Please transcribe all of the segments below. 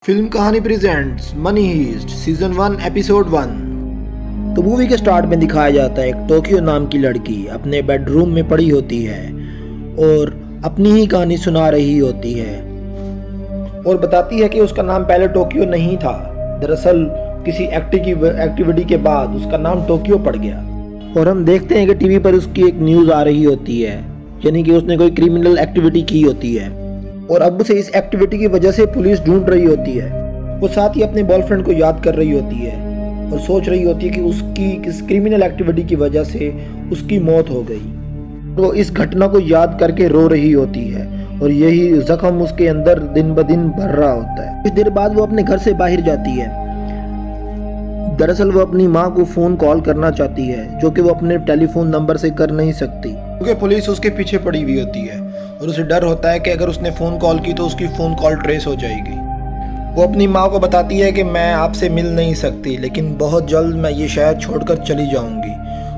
Film कहानी presents money heist season 1 episode 1। तो movie के स्टार्ट में दिखाया जाता है एक टोक्यो नाम की लड़की अपने बेडरूम में पड़ी होती है और अपनी ही कहानी सुना रही होती है और बताती है कि उसका नाम पहले टोक्यो नहीं था। दरअसल किसी एक्टिविटी के बाद उसका नाम टोक्यो पड़ गया और हम देखते हैं कि टीवी पर उसकी एक न्यूज़ आ रही होती है, यानी कि उसने कोई क्रिमिनल एक्टिविटी की होती है और अब उसे इस एक्टिविटी की वजह से पुलिस ढूंढ रही होती है। वो साथ ही अपने बॉयफ्रेंड को याद कर रही होती है और सोच रही होती है कि उसकी किस क्रिमिनल एक्टिविटी की वजह से उसकी मौत हो गई। वो इस घटना को याद करके रो रही होती है और यही जख्म उसके अंदर दिन ब दिन बढ़ रहा होता है। कुछ देर बाद वो अपने घर से बाहर जाती है। दरअसल वो अपनी माँ को फ़ोन कॉल करना चाहती है, जो कि वो अपने टेलीफोन नंबर से कर नहीं सकती क्योंकि पुलिस उसके पीछे पड़ी हुई होती है और उसे डर होता है कि अगर उसने फ़ोन कॉल की तो उसकी फ़ोन कॉल ट्रेस हो जाएगी। वो अपनी माँ को बताती है कि मैं आपसे मिल नहीं सकती, लेकिन बहुत जल्द मैं ये शहर छोड़कर चली जाऊंगी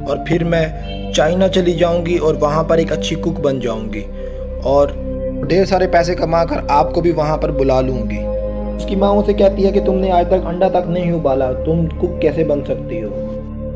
और फिर मैं चाइना चली जाऊंगी और वहाँ पर एक अच्छी कुक बन जाऊंगी और ढेर सारे पैसे कमा कर आपको भी वहाँ पर बुला लूँगी। उसकी माँ उसे कहती है कि तुमने आज तक अंडा तक नहीं उबाला, तुम कुक कैसे बन सकती हो।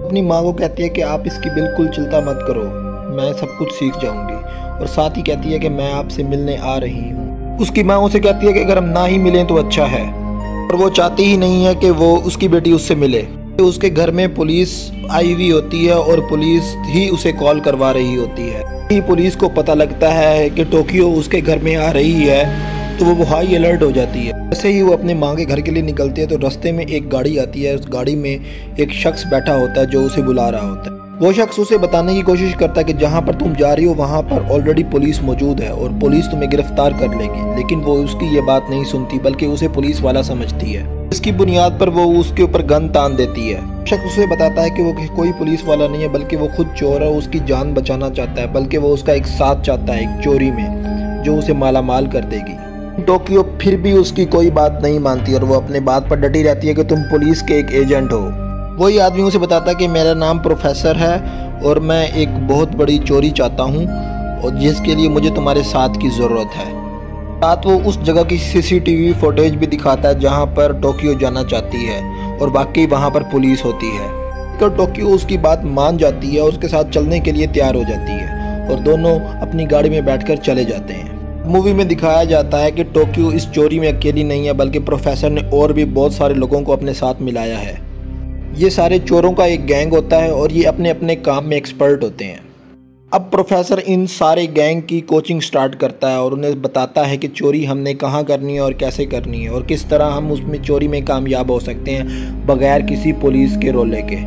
अपनी माँ को कहती है कि आप इसकी बिल्कुल चिंता मत करो, मैं सब कुछ सीख जाऊंगी और साथ ही कहती है कि मैं आपसे मिलने आ रही हूँ। उसकी माँ उसे कहती है कि अगर हम ना ही मिलें तो अच्छा है और वो चाहती ही नहीं है कि वो उसकी बेटी उससे मिले। उसके घर में पुलिस आई हुई होती है और पुलिस ही उसे कॉल करवा रही होती है। पुलिस को पता लगता है कि टोक्यो उसके घर में आ रही है तो वो हाई अलर्ट हो जाती है। जैसे ही वो अपने माँ के घर के लिए निकलती है तो रास्ते में एक गाड़ी आती है। उस गाड़ी में एक शख्स बैठा होता है जो उसे बुला रहा होता है। वो शख्स उसे बताने की कोशिश करता है कि जहाँ पर तुम जा रही हो वहाँ पर ऑलरेडी पुलिस मौजूद है और पुलिस तुम्हें गिरफ्तार कर लेगी, लेकिन वो उसकी ये बात नहीं सुनती बल्कि उसे पुलिस वाला समझती है। इसकी बुनियाद पर वो उसके ऊपर गन तान देती है। शख्स उसे बताता है कि वो कोई पुलिस वाला नहीं है बल्कि वो खुद चोर है, उसकी जान बचाना चाहता है, बल्कि वो उसका एक साथ चाहता है एक चोरी में जो उसे मालामाल कर देगी। टोक्यो फिर भी उसकी कोई बात नहीं मानती और वो अपने बात पर डटी रहती है कि तुम पुलिस के एक एजेंट हो। वही आदमी उसे बताता है कि मेरा नाम प्रोफेसर है और मैं एक बहुत बड़ी चोरी चाहता हूँ और जिसके लिए मुझे तुम्हारे साथ की ज़रूरत है। साथ वो उस जगह की सीसीटीवी फुटेज भी दिखाता है जहाँ पर टोक्यो जाना चाहती है और वाकई वहाँ पर पुलिस होती है। तो टोक्यो उसकी बात मान जाती है और उसके साथ चलने के लिए तैयार हो जाती है और दोनों अपनी गाड़ी में बैठकर चले जाते हैं। मूवी में दिखाया जाता है कि टोक्यो इस चोरी में अकेली नहीं है बल्कि प्रोफेसर ने और भी बहुत सारे लोगों को अपने साथ मिलाया है। ये सारे चोरों का एक गैंग होता है और ये अपने अपने काम में एक्सपर्ट होते हैं। अब प्रोफेसर इन सारे गैंग की कोचिंग स्टार्ट करता है और उन्हें बताता है कि चोरी हमने कहाँ करनी है और कैसे करनी है और किस तरह हम उसमें चोरी में कामयाब हो सकते हैं बगैर किसी पुलिस के रोले के।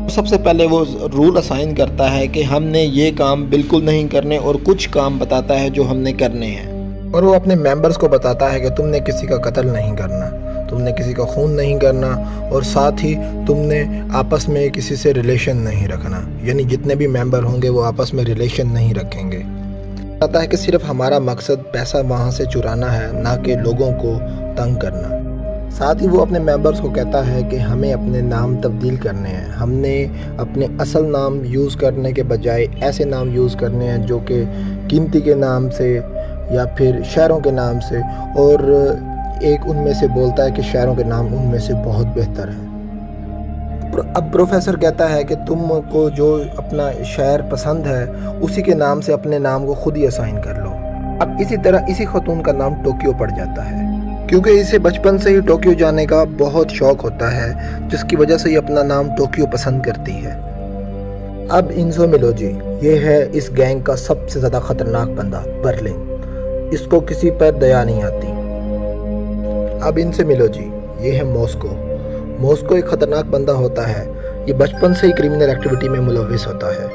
सबसे पहले वो रूल असाइन करता है कि हमने ये काम बिल्कुल नहीं करने और कुछ काम बताता है जो हमने करने हैं और वो अपने मेंबर्स को बताता है कि तुमने किसी का कत्ल नहीं करना, तुमने किसी का खून नहीं करना और साथ ही तुमने आपस में किसी से रिलेशन नहीं रखना, यानी जितने भी मेंबर होंगे वो आपस में रिलेशन नहीं रखेंगे। कहता है कि सिर्फ हमारा मकसद पैसा वहाँ से चुराना है, ना कि लोगों को तंग करना। साथ ही वो अपने मेंबर्स को कहता है कि हमें अपने नाम तब्दील करने हैं, हमने अपने असल नाम यूज़ करने के बजाय ऐसे नाम यूज़ करने हैं जो कि कीमती के नाम से या फिर शहरों के नाम से, और एक उनमें से बोलता है कि शहरों के नाम उनमें से बहुत बेहतर हैं। अब प्रोफेसर कहता है कि तुमको जो अपना शहर पसंद है उसी के नाम से अपने नाम को खुद ही असाइन कर लो। अब इसी तरह इसी खतून का नाम टोक्यो पड़ जाता है क्योंकि इसे बचपन से ही टोक्यो जाने का बहुत शौक होता है, जिसकी वजह से ये अपना नाम टोक्यो पसंद करती है। अब इनसे मिलो जी, ये है इस गैंग का सबसे ज़्यादा ख़तरनाक बंदा बर्लिन। इसको किसी पर दया नहीं आती। अब इनसे मिलो जी, ये है मॉस्को। मॉस्को एक ख़तरनाक बंदा होता है। ये बचपन से ही क्रिमिनल एक्टिविटी में मुलविस होता है।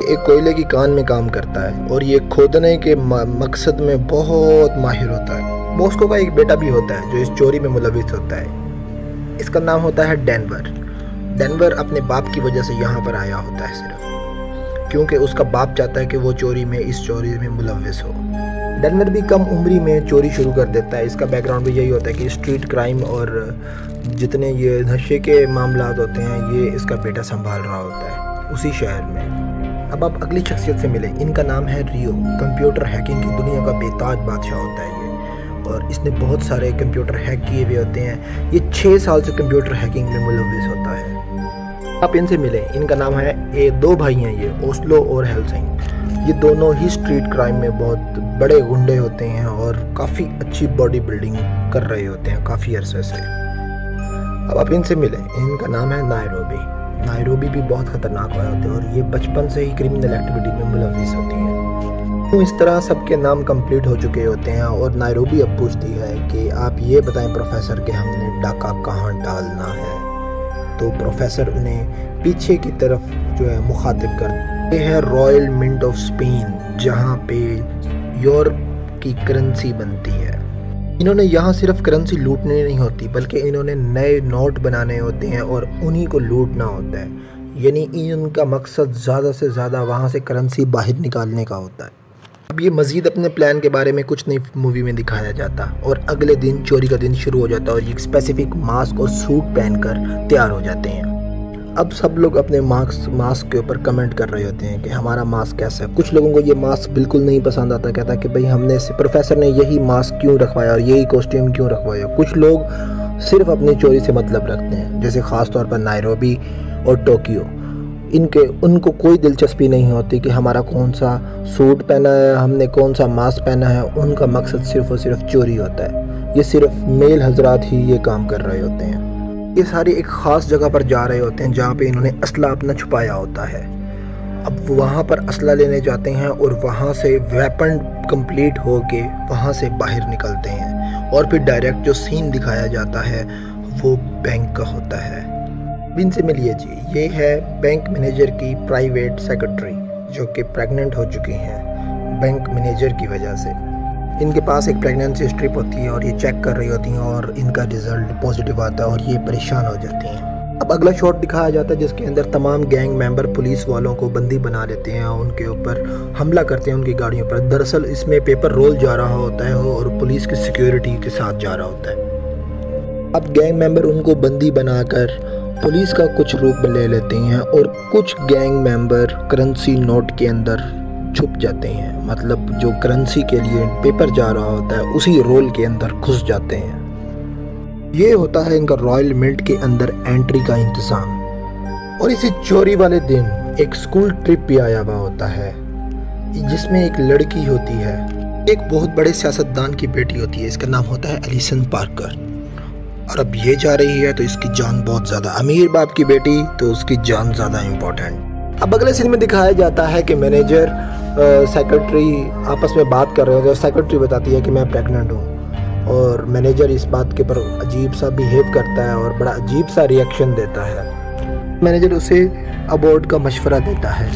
एक कोयले की कान में काम करता है और ये खोदने के मकसद में बहुत माहिर होता है। मॉस्को का एक बेटा भी होता है जो इस चोरी में मुलविस होता है। इसका नाम होता है डेनवर। डेनवर अपने बाप की वजह से यहाँ पर आया होता है सिर्फ क्योंकि उसका बाप चाहता है कि वो इस चोरी में मुलविस हो। डेनवर भी कम उम्री में चोरी शुरू कर देता है। इसका बैकग्राउंड भी यही होता है कि स्ट्रीट क्राइम और जितने ये नशे के मामलात होते हैं ये इसका बेटा संभाल रहा होता है उसी शहर में। अब आप अगली शख्सियत से मिले। इनका नाम है रियो। कंप्यूटर हैकिंग की दुनिया का बेताज बादशाह होता है ये और इसने बहुत सारे कंप्यूटर हैक किए हुए होते हैं। ये 6 साल से कंप्यूटर हैकिंग में मुलव्विस होता है। आप इनसे मिलें, इनका नाम है, ये 2 भाई हैं, ये ओस्लो और हेल्सिंग। ये दोनों ही स्ट्रीट क्राइम में बहुत बड़े गुंडे होते हैं और काफ़ी अच्छी बॉडी बिल्डिंग कर रहे होते हैं काफ़ी अरसे से। अब आप इनसे मिलें, इनका नाम है नायरोबी। नायरोबी भी बहुत ख़तरनाक हुए होते हैं और ये बचपन से ही क्रिमिनल एक्टिविटी में मुलव्विस होती है। तो इस तरह सबके नाम कंप्लीट हो चुके होते हैं और नायरोबी अब पूछती है कि आप ये बताएं प्रोफेसर कि हमने डाका कहाँ डालना है। तो प्रोफेसर उन्हें पीछे की तरफ जो है मुखातिब करते हैं रॉयल मिंट ऑफ स्पेन, जहाँ पे यूरोप की करेंसी बनती है। इन्होंने यहाँ सिर्फ करेंसी लूटनी नहीं होती बल्कि इन्होंने नए नोट बनाने होते हैं और उन्हीं को लूटना होता है। यानी इनका मकसद ज़्यादा से ज़्यादा वहाँ से करेंसी बाहर निकालने का होता है। अब ये मज़ीद अपने प्लान के बारे में कुछ नहीं मूवी में दिखाया जाता और अगले दिन चोरी का दिन शुरू हो जाता है और ये स्पेसिफिक मास्क और सूट पहनकर तैयार हो जाते हैं। अब सब लोग अपने मास्क के ऊपर कमेंट कर रहे होते हैं कि हमारा मास्क कैसा है। कुछ लोगों को ये मास्क बिल्कुल नहीं पसंद आता, कहता है कि भाई हमने से प्रोफेसर ने यही मास्क क्यों रखवाया और यही कॉस्ट्यूम क्यों रखवाया। कुछ लोग सिर्फ अपनी चोरी से मतलब रखते हैं, जैसे ख़ास तौर पर नायरोबी और टोक्यो। उनको कोई दिलचस्पी नहीं होती कि हमारा कौन सा सूट पहना है, हमने कौन सा मास्क पहना है। उनका मकसद सिर्फ और सिर्फ चोरी होता है। ये सिर्फ मेल हजरात ही ये काम कर रहे होते हैं। ये सारे एक ख़ास जगह पर जा रहे होते हैं जहाँ पे इन्होंने असला अपना छुपाया होता है। अब वहाँ पर असला लेने जाते हैं और वहाँ से वेपन कंप्लीट हो के वहाँ से बाहर निकलते हैं और फिर डायरेक्ट जो सीन दिखाया जाता है वो बैंक का होता है। इनसे मिलिए जी, ये है बैंक मैनेजर की प्राइवेट सेक्रेटरी जो कि प्रेग्नेंट हो चुकी हैं बैंक मैनेजर की वजह से। इनके पास एक प्रेगनेंसी स्ट्रिप होती है और ये चेक कर रही होती हैं और इनका रिज़ल्ट पॉजिटिव आता है और ये परेशान हो जाती हैं। अब अगला शॉट दिखाया जाता है जिसके अंदर तमाम गैंग मेंबर पुलिस वालों को बंदी बना लेते हैं और उनके ऊपर हमला करते हैं उनकी गाड़ियों पर। दरअसल इसमें पेपर रोल जा रहा होता है और पुलिस की सिक्योरिटी के साथ जा रहा होता है। अब गैंग मेंबर उनको बंदी बनाकर पुलिस का कुछ रूप ले लेते हैं और कुछ गैंग मेंबर करेंसी नोट के अंदर छुप जाते हैं। मतलब जो करेंसी के लिए पेपर जा रहा होता है उसी रोल के अंदर घुस जाते हैं। ये होता है इनका रॉयल मिंट के अंदर एंट्री का इंतज़ाम। और इसी चोरी वाले दिन एक स्कूल ट्रिप भी आया हुआ होता है जिसमें एक लड़की होती है, एक बहुत बड़े सियासतदान की बेटी होती है। इसका नाम होता है एलिसन पार्कर। और अब ये जा रही है तो इसकी जान बहुत ज़्यादा, अमीर बाप की बेटी तो उसकी जान ज़्यादा इम्पोर्टेंट। अब अगले सीन में दिखाया जाता है कि मैनेजर सेक्रेटरी आपस में बात कर रहे होते हैं। सेक्रेटरी बताती है कि मैं प्रेग्नेंट हूँ और मैनेजर इस बात के पर अजीब सा बिहेव करता है और बड़ा अजीब सा रिएक्शन देता है। मैनेजर उसे अबॉर्ट का मशवरा देता है।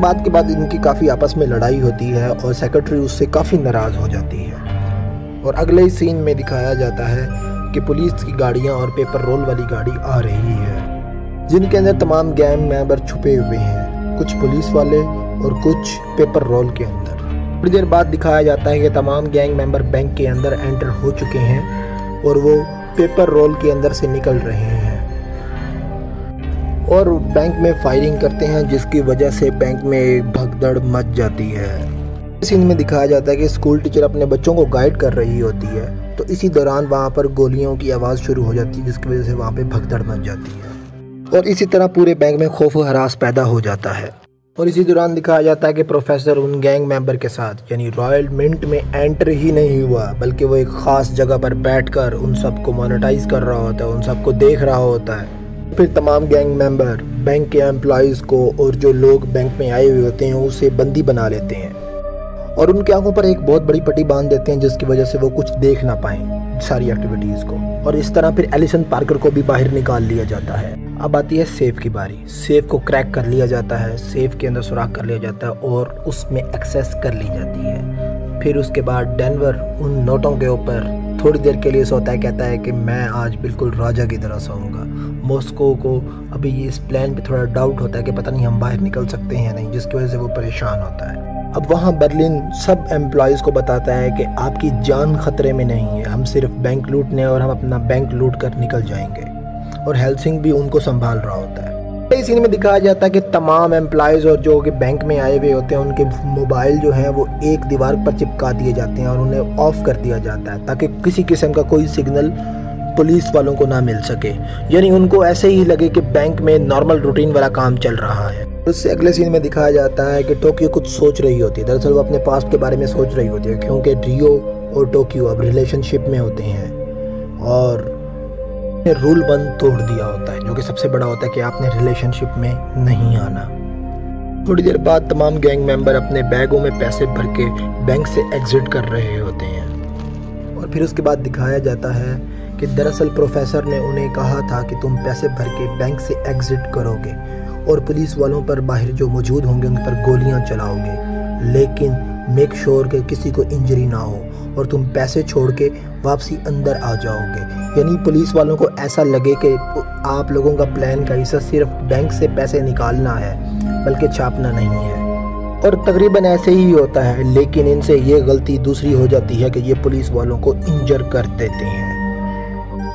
बात के बाद इनकी काफ़ी आपस में लड़ाई होती है और सेक्रेटरी उससे काफ़ी नाराज़ हो जाती है। और अगले ही सीन में दिखाया जाता है कि पुलिस की गाड़ियाँ और पेपर रोल वाली गाड़ी आ रही है जिनके अंदर तमाम गैंग मेंबर छुपे हुए हैं, कुछ पुलिस वाले और कुछ पेपर रोल के अंदर। थोड़ी देर बाद दिखाया जाता है कि तमाम गैंग मेंबर बैंक के अंदर एंटर हो चुके हैं और वो पेपर रोल के अंदर से निकल रहे हैं और बैंक में फायरिंग करते हैं जिसकी वजह से बैंक में एक भगदड़ मच जाती है। सीन में दिखाया जाता है कि स्कूल टीचर अपने बच्चों को गाइड कर रही होती है तो इसी दौरान वहाँ पर गोलियों की आवाज़ शुरू हो जाती है जिसकी वजह से वहाँ पे भगदड़ मच जाती है और इसी तरह पूरे बैंक में खौफ व हरास पैदा हो जाता है। और इसी दौरान दिखाया जाता है कि प्रोफेसर उन गैंग मेंबर के साथ यानी रॉयल मिंट में एंटर ही नहीं हुआ बल्कि वो एक ख़ास जगह पर बैठकर उन सबको मोनेटाइज कर रहा होता है, उन सबको देख रहा होता है। फिर तमाम गैंग मेंबर बैंक के एम्प्लॉयज़ को और जो लोग बैंक में आए हुए होते हैं उसे बंदी बना लेते हैं और उनकी आंखों पर एक बहुत बड़ी पट्टी बांध देते हैं जिसकी वजह से वो कुछ देख ना पाएं सारी एक्टिविटीज़ को। और इस तरह फिर एलिसन पार्कर को भी बाहर निकाल लिया जाता है। अब आती है सेफ की बारी। सेफ को क्रैक कर लिया जाता है, सेफ के अंदर सुराख कर लिया जाता है और उसमें एक्सेस कर ली जाती है। फिर उसके बाद डेनवर उन नोटों के ऊपर थोड़ी देर के लिए सोता है, कहता है कि मैं आज बिल्कुल राजा की तरह सोऊंगा। मॉस्को को अभी इस प्लान पे थोड़ा डाउट होता है कि पता नहीं हम बाहर निकल सकते हैं नहीं, जिसकी वजह से वो परेशान होता है। अब वहाँ बर्लिन सब एम्प्लॉयज़ को बताता है कि आपकी जान खतरे में नहीं है, हम सिर्फ बैंक लूटने और हम अपना बैंक लूट कर निकल जाएंगे। और हेल्सिंग भी उनको संभाल रहा होता है। इस सीन में दिखाया जाता है कि तमाम एम्प्लॉयज़ और जो कि बैंक में आए हुए होते हैं उनके मोबाइल जो हैं वो एक दीवार पर चिपका दिए जाते हैं और उन्हें ऑफ कर दिया जाता है ताकि किसी किस्म का कोई सिग्नल पुलिस वालों को ना मिल सके। यानी उनको ऐसे ही लगे कि बैंक में नॉर्मल रूटीन वाला काम चल रहा है। उससे अगले सीन में दिखाया जाता है कि टोक्यो कुछ सोच रही होती है। दरअसल वो अपने पास्ट के बारे में सोच रही होती है क्योंकि रियो और टोक्यो अब रिलेशनशिप में होते हैं और रूल 1 तोड़ दिया होता है, जो कि सबसे बड़ा होता है कि आपने रिलेशनशिप में नहीं आना। थोड़ी देर बाद तमाम गैंग मेंबर अपने बैगों में पैसे भर के बैंक से एग्जिट कर रहे होते हैं और फिर उसके बाद दिखाया जाता है कि दरअसल प्रोफेसर ने उन्हें कहा था कि तुम पैसे भर के बैंक से एग्जिट करोगे और पुलिस वालों पर बाहर जो मौजूद होंगे उन पर गोलियां चलाओगे, लेकिन मेक श्योर कि किसी को इंजरी ना हो और तुम पैसे छोड़ के वापसी अंदर आ जाओगे। यानी पुलिस वालों को ऐसा लगे कि आप लोगों का प्लान का हिस्सा सिर्फ बैंक से पैसे निकालना है बल्कि छापना नहीं है। और तकरीबन ऐसे ही होता है, लेकिन इनसे ये गलती दूसरी हो जाती है कि ये पुलिस वालों को इंजर कर देते हैं।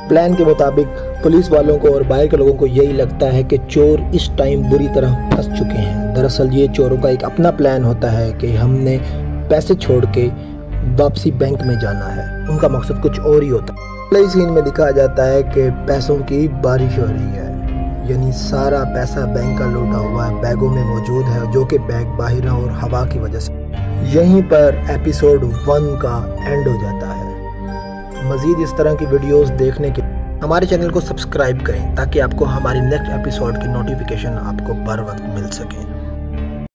प्लान के मुताबिक पुलिस वालों को और बाहर के लोगों को यही लगता है कि चोर इस टाइम बुरी तरह फंस चुके हैं। दरअसल ये चोरों का एक अपना प्लान होता है कि हमने पैसे छोड़ के वापसी बैंक में जाना है। उनका मकसद कुछ और ही होता है। अगले सीन में दिखाया जाता है कि पैसों की बारिश हो रही है, यानी सारा पैसा बैंक का लूटा हुआ है बैगों में मौजूद है, जो कि बैग बाहर और हवा की वजह से। यहीं पर एपिसोड 1 का एंड हो जाता है। मज़ीद इस तरह की वीडियोस देखने के हमारे चैनल को सब्सक्राइब करें ताकि आपको हमारी नेक्स्ट एपिसोड की नोटिफिकेशन आपको बर वक्त मिल सके।